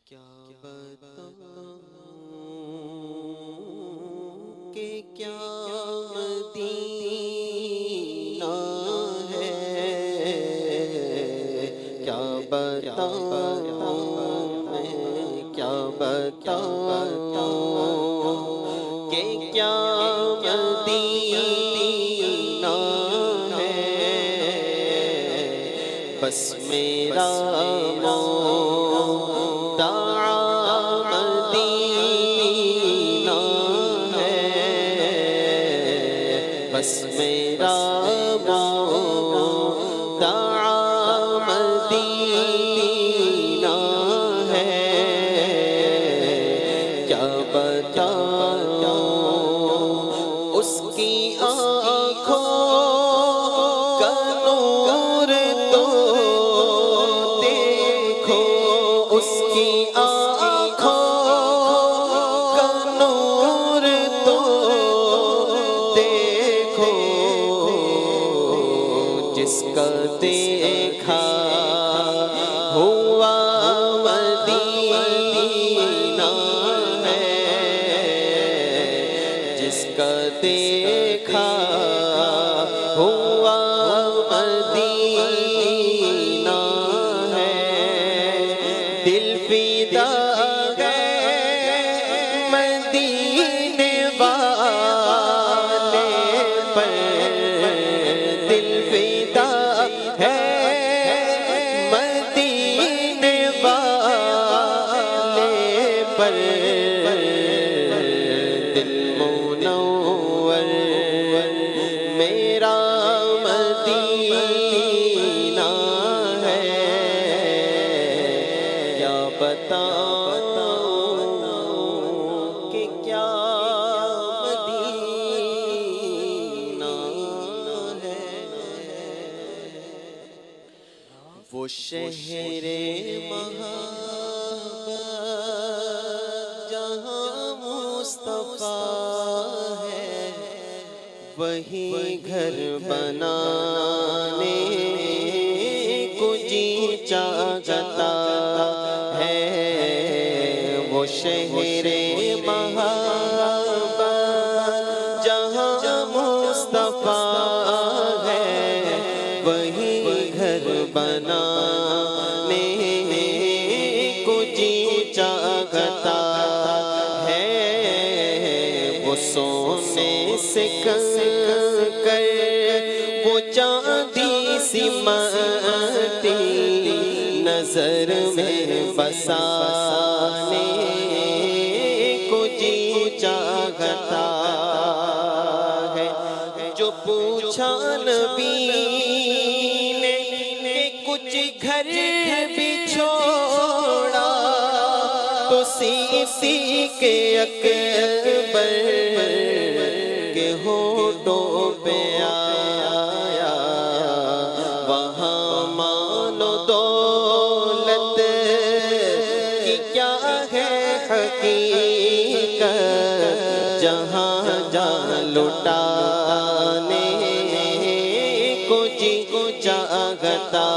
کیا بتاؤں کہ کیا مدینہ ہے، کیا بتاؤں میں، کیا بتاؤں کہ کیا مدینہ ہے، بس میرا بس میرا مدعا مدینہ ہے، کیا بتاؤں اس کی آنکھوں کا نور تو دیکھو، اس کی آنکھوں کا نور تو جس کا دیکھا ہوا مدینہ ہے، جس کا دیکھا ہوا مدینہ ہے، دل فدا ہے مدینے والے پر، دل فدا ہے مدینے والے پر، دل منور میرا مدینہ ہے، کیا بتاؤں کہ کیا وہ شہر محبت جہاں مصطفیٰ ہے، وہی گھر بنانے کو جی چاہتا ہے، وہ شہر محبت جہاں مصطفیٰ ہے، وہی گھر بنانے کو جی چاہتا ہے، وہ سونے سے کر وہ چاندی سی مٹی نظر میں بسانے کو جی چاہتا ہے، جو پوچھا نبی کچھ گھر بھی چھوڑا تو سی کے اکبر کے ہونٹوں پہ آیا، وہاں مال و دولت کی کیا ہے حقیقت، جہاں جان لٹانے کو جی چاہتا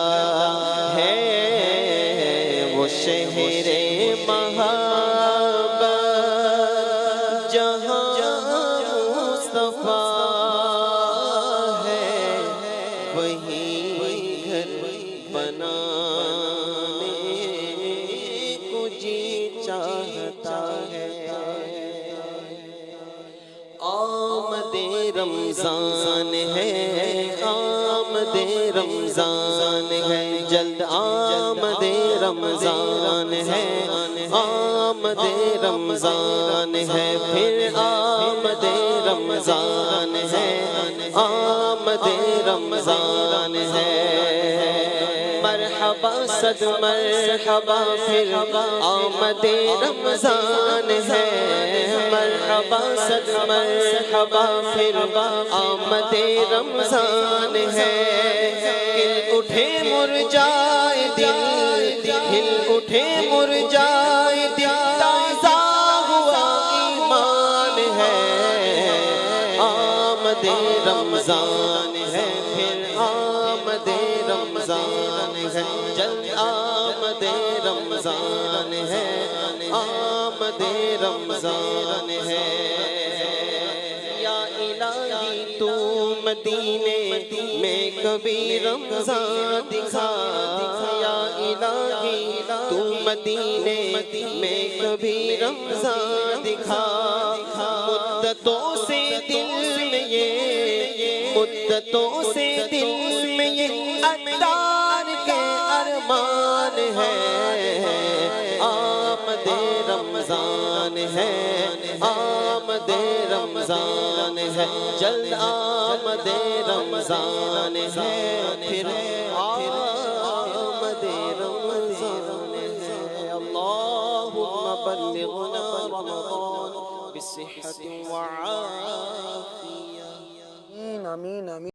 ہے، وہ شہر محبت جہاں مصطفیٰ ہے، وہی گھر بنانے کو جی چاہتا ہے، آمد رمضان ہے، آمد رمضان ہے، جلد آمد رمضان ہے، آمد رمضان ہے، پھر آمد رمضان ہے، آمد رمضان ہے، مرحبا صد مرحبا پھر آمد رمضان ہے، مرحبا صد مرحبا پھر آمد رمضان ہے، ہل اٹھے مرجائے دل، ہل اٹھے مرجائے دل، تازہ ہوا ایمان ہے، آمد رمضان ہے، پھر آمد رمضان ہے، جلد آمد رمضان ہے، آمد رمضان ہے یا الہی تو مدینے میں کبھی رمضان دکھا یا الہی تو مدینے میں کبھی رمضان دکھا مدتوں سے دل میں یہ مدتوں سے دل میں یہ عطار کے ارمان ہے آمد رمضان ہے آمد رمضان ہے جلد آمد رمضان ہے پھر آمد رمضان ہے اللہم بلغنا رمضان بصحة وعافیہ آمین آمین آمین